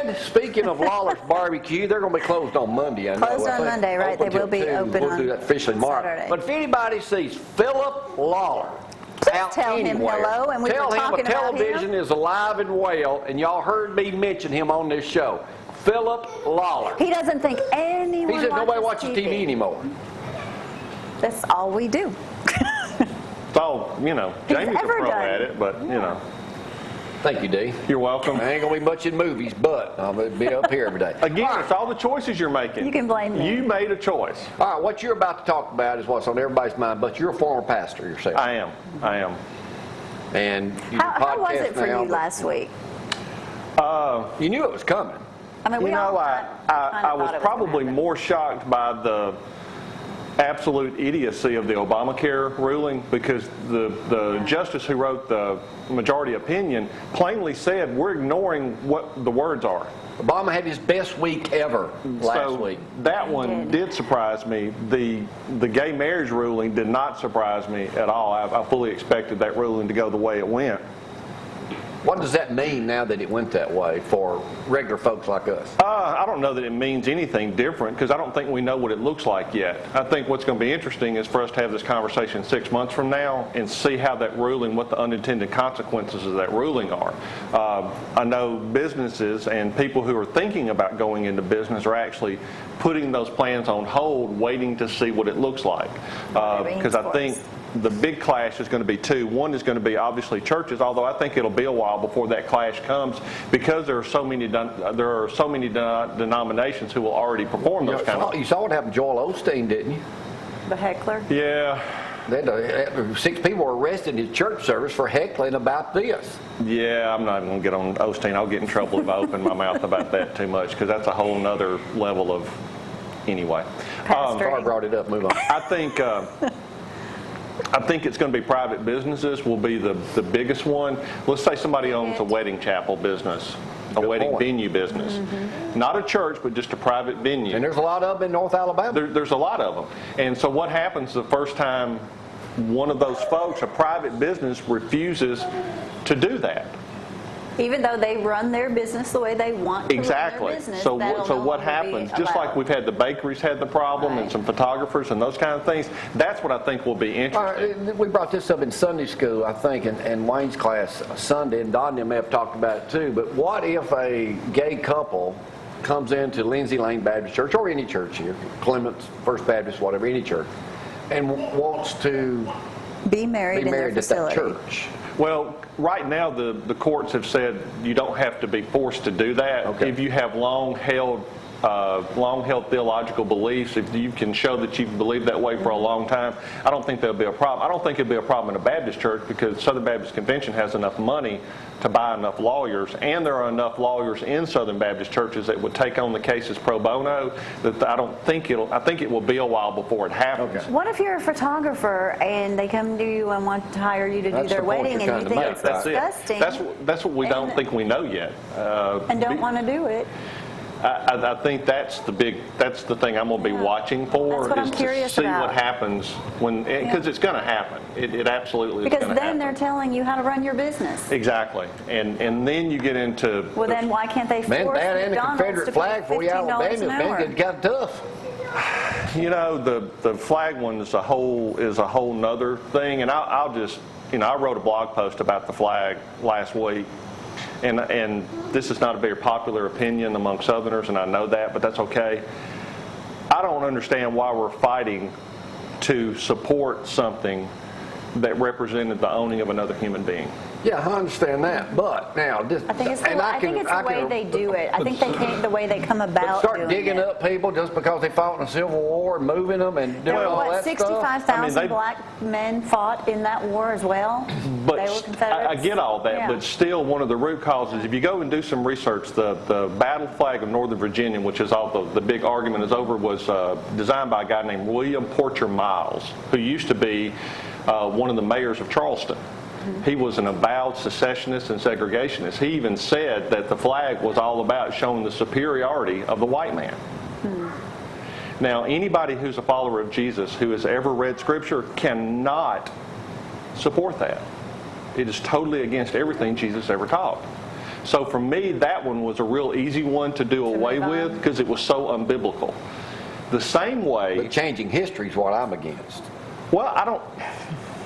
And speaking of Lawler's Barbecue, they're going to be closed on Monday. I know. Closed on Monday, right? They will be open We'll do that officially tomorrow. Saturday. But if anybody sees Philip Lawler out tell him anywhere, hello, and we were talking about him. Tell him a television is alive and well, and y'all heard me mention him on this show. Philip Lawler. He doesn't think anyone. He says nobody watches TV anymore. That's all we do. It's all, Jamie's a pro at it, but, Thank you, Dee. You're welcome. I ain't going to be much in movies, but I'm going to be up here every day. Again, it's all the choices you're making. You can blame me. You made a choice. All right, what you're about to talk about is what's on everybody's mind, but you're a former pastor yourself. I am. And you how was it for you last week? You knew it was coming. I mean, I was probably more shocked by the absolute idiocy of the Obamacare ruling, because the justice who wrote the majority opinion plainly said we're ignoring what the words are. Obama had his best week ever last week. That one did surprise me. The gay marriage ruling did not surprise me at all. I fully expected that ruling to go the way it went. What does that mean now that it went that way for regular folks like us? I don't know that it means anything different, because I don't think we know what it looks like yet. I think what's going to be interesting is for us to have this conversation 6 months from now and see how that ruling, what the unintended consequences of that ruling are. I know businesses and people who are thinking about going into business are actually putting those plans on hold, waiting to see what it looks like. Because I think the big clash is going to be two. One is going to be obviously churches, although I think it'll be a while before that clash comes, because there are so many denominations who will already perform those kind of. You saw what happened to Joel Osteen, didn't you? The heckler? Yeah. 6 people were arrested in his church service for heckling about this. Yeah, I'm not even going to get on Osteen. I'll get in trouble if I open my mouth about that too much, because that's a whole nother level of. Anyway. Sorry I brought it up. Move on. I think it's going to be private businesses will be the biggest one. Let's say somebody owns a wedding chapel business, a wedding venue business. Mm-hmm. Not a church, but just a private venue. And there's a lot of them in North Alabama. There's a lot of them. And so what happens the first time one of those folks, a private business, refuses to do that? Even though they run their business the way they want to exactly. run their business. So what happens? Just like we've had the bakeries had the problem, and some photographers and those kind of things. That's what I think will be interesting. We brought this up in Sunday school, I think, in Wayne's class Sunday, and Don and them have talked about it too. But what if a gay couple comes into Lindsay Lane Baptist Church, or any church here, Clements, First Baptist, whatever, any church, and wants to be married at that church? Well, right now the courts have said you don't have to be forced to do that. Okay. If you have long-held theological beliefs, if you can show that you've believed that way for a long time, I don't think there'll be a problem. I don't think it'll be a problem in a Baptist church, because Southern Baptist Convention has enough money to buy enough lawyers, and there are enough lawyers in Southern Baptist churches that would take on the cases pro bono. That I think it will be a while before it happens. Okay. What if you're a photographer and they come to you and want to hire you to do their wedding, and you think it's disgusting? That's what we don't think we know yet. And don't want to do it. I think that's the thing I'm going to be watching for, is to see what happens because it's going to happen. It absolutely is going to happen. Because then they're telling you how to run your business. Exactly, and then you get into. Well, then why can't they force McDonald's the Confederate flag for you, Alabama? It got tough. The flag one is a whole nother thing, and I'll just I wrote a blog post about the flag last week. And this is not a very popular opinion among Southerners, and I know that, but that's okay. I don't understand why we're fighting to support something that represented the owning of another human being. Yeah, I understand that, but now I think it's the way they do it. I think the way they come about start digging up people just because they fought in the Civil War and moving them and doing all that stuff. 65,000 black men fought in that war as well. But they were Confederates. I get all that, but still, one of the root causes, if you go and do some research, the battle flag of Northern Virginia, which is all the big argument is over, was designed by a guy named William Porcher Miles, who used to be one of the mayors of Charleston. He was an avowed secessionist and segregationist. He even said that the flag was all about showing the superiority of the white man. Now, anybody who's a follower of Jesus who has ever read Scripture cannot support that. It is totally against everything Jesus ever taught. So for me, that one was a real easy one to do away with because it was so unbiblical. The same way... But changing history is what I'm against. Well,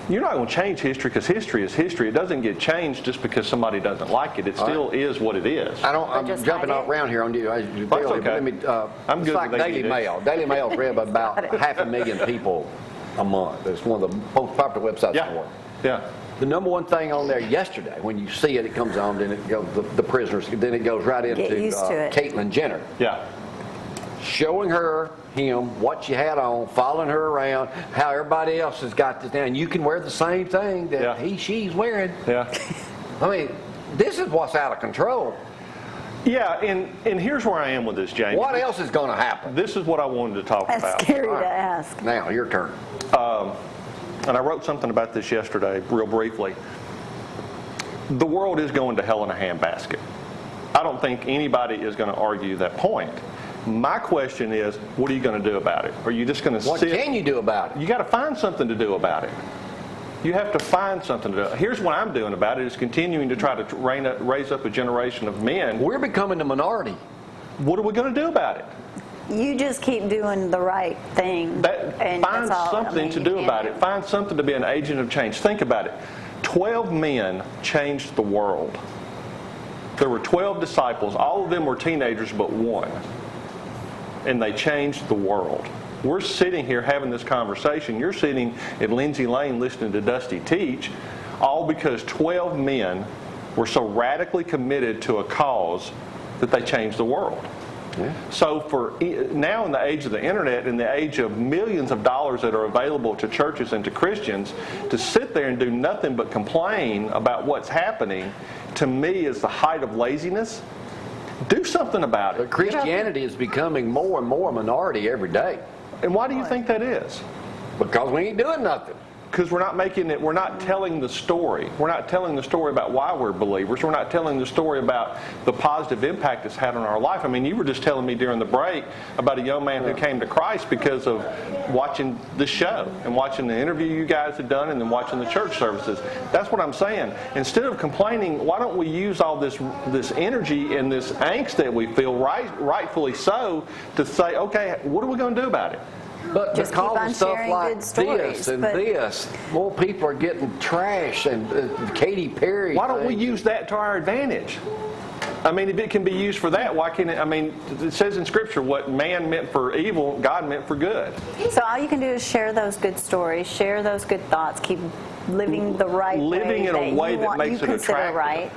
you're not going to change history because history is history. It doesn't get changed just because somebody doesn't like it. It still is what it is. I'm jumping around here on you. That's okay. I'm good it's like with Daily Mail. Daily Mail's read by about 500,000 people a month. It's one of the most popular websites in the world. Yeah. The number one thing on there yesterday, when you see it, it comes on, then it goes the prisoners, then it goes right into Caitlyn Jenner. Yeah. Showing him what you had on, following her around, how everybody else has got this down. And you can wear the same thing that she's wearing. Yeah. I mean, this is what's out of control. Yeah, and here's where I am with this, James. What else is going to happen? This is what I wanted to talk about. That's scary to ask. Now, your turn. And I wrote something about this yesterday, real briefly. The world is going to hell in a handbasket. I don't think anybody is going to argue that point. My question is, what are you going to do about it? Are you just going to sit? What can you do about it? You got to find something to do about it. You have to find something to do. Here's what I'm doing about it, is continuing to try to raise up a generation of men. We're becoming the minority. What are we going to do about it? You just keep doing the right thing. Find something to do about it. Find something to be an agent of change. Think about it. 12 men changed the world. There were 12 disciples. All of them were teenagers but one. And they changed the world. We're sitting here having this conversation. You're sitting at Lindsay Lane listening to Dusty teach, all because 12 men were so radically committed to a cause that they changed the world. Yeah. So for now, in the age of the internet, in the age of millions of dollars that are available to churches and to Christians, to sit there and do nothing but complain about what's happening, to me is the height of laziness. Do something about it. But Christianity is becoming more and more a minority every day. And why do you think that is? Because we ain't doing nothing. Because we're not telling the story. We're not telling the story about why we're believers. We're not telling the story about the positive impact it's had on our life. I mean, you were just telling me during the break about a young man who came to Christ because of watching the show and watching the interview you guys had done and then watching the church services. That's what I'm saying. Instead of complaining, why don't we use all this energy and this angst that we feel, rightfully so, to say, okay, what are we going to do about it? But just because of stuff like this and this, more people are getting trash and Katy Perry. Why don't we use that to our advantage? I mean, if it can be used for that, why can't it? I mean, it says in Scripture, what man meant for evil, God meant for good. So all you can do is share those good stories, share those good thoughts, keep living the right way. Living in a way that makes it attractive. Right.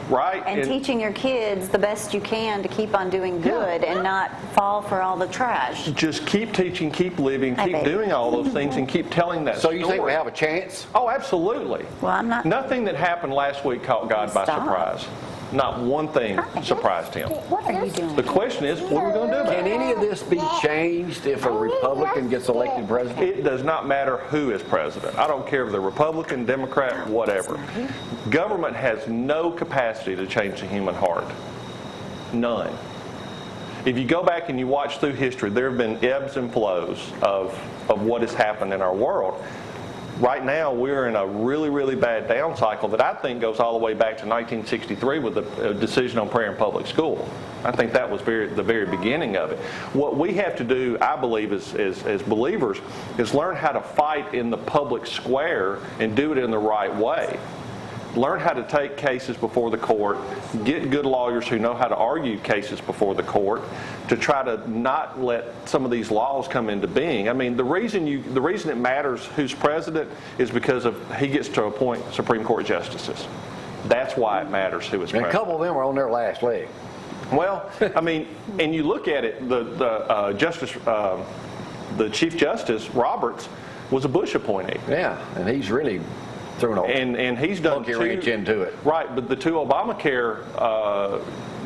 Right. And teaching your kids the best you can to keep on doing good and not fall for all the trash. Just keep teaching, keep living, keep doing all those things, and keep telling that story. So you think we have a chance? Oh, absolutely. Well, I'm not. Nothing that happened last week caught God by surprise. Not one thing surprised him. What are you doing? The question is, what are we going to do about it? Can any of this be changed if a Republican gets elected president? It does not matter who is president. I don't care if they're Republican, Democrat, whatever. Government has no capacity to change the human heart. None. If you go back and you watch through history, there have been ebbs and flows of what has happened in our world. Right now, we're in a really, really bad down cycle that I think goes all the way back to 1963 with the decision on prayer in public school. I think that was the very beginning of it. What we have to do, I believe, as believers, is learn how to fight in the public square and do it in the right way. Learn how to take cases before the court, get good lawyers who know how to argue cases before the court to try to not let some of these laws come into being. I mean, the reason it matters who's president is because he gets to appoint Supreme Court justices. That's why it matters who is president. And a couple of them are on their last leg. Well, I mean, and you look at it, the Chief Justice Roberts was a Bush appointee. Yeah, and he's really and he's done into it. Right, but the two Obamacare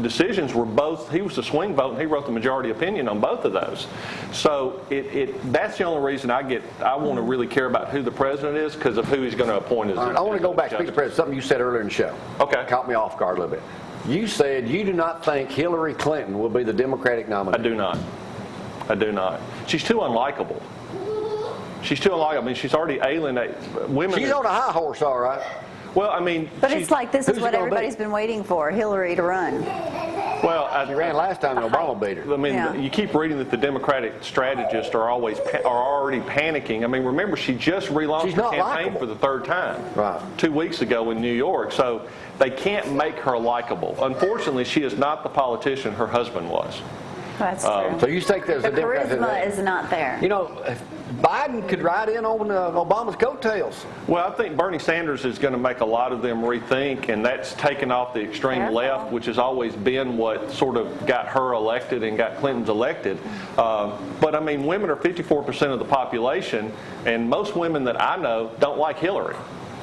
decisions were both, he was the swing vote and he wrote the majority opinion on both of those. So that's the only reason I want to really care about who the president is, because of who he's going to appoint as I want to go back to the president, something you said earlier in the show. Okay. Caught me off guard a little bit. You said you do not think Hillary Clinton will be the Democratic nominee. I do not. She's too unlikable. She's too unlikable. I mean, she's already alienated women. She's on a high horse, all right. Well, I mean, But it's like this is who's what it gonna be? everybody's been waiting for, Hillary to run. well, She ran last time and Obama beat her. I mean, Yeah. you keep reading that the Democratic strategists are already panicking. I mean, remember, she just relaunched She's her not campaign likable. for the third time, Right. 2 weeks ago in New York. So they can't make her likable. Unfortunately, she is not the politician her husband was. That's true. So you think there's The a Democrat in charisma that? is not there. You know, if Biden could ride in on Obama's coattails. Well, I think Bernie Sanders is going to make a lot of them rethink, and that's taken off the extreme Careful. left, which has always been what sort of got her elected and got Clinton's elected. But I mean, women are 54% of the population, and most women that I know don't like Hillary.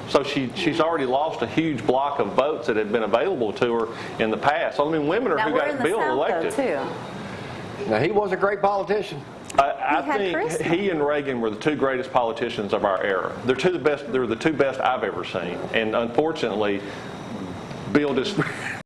So she's already lost a huge block of votes that had been available to her in the past. So, I mean, women are Now who we're got in the Bill South elected. though too. Now, he was a great politician. I He had think charisma. he and Reagan were the two greatest politicians of our era. They're the two best I've ever seen. And unfortunately, Bill just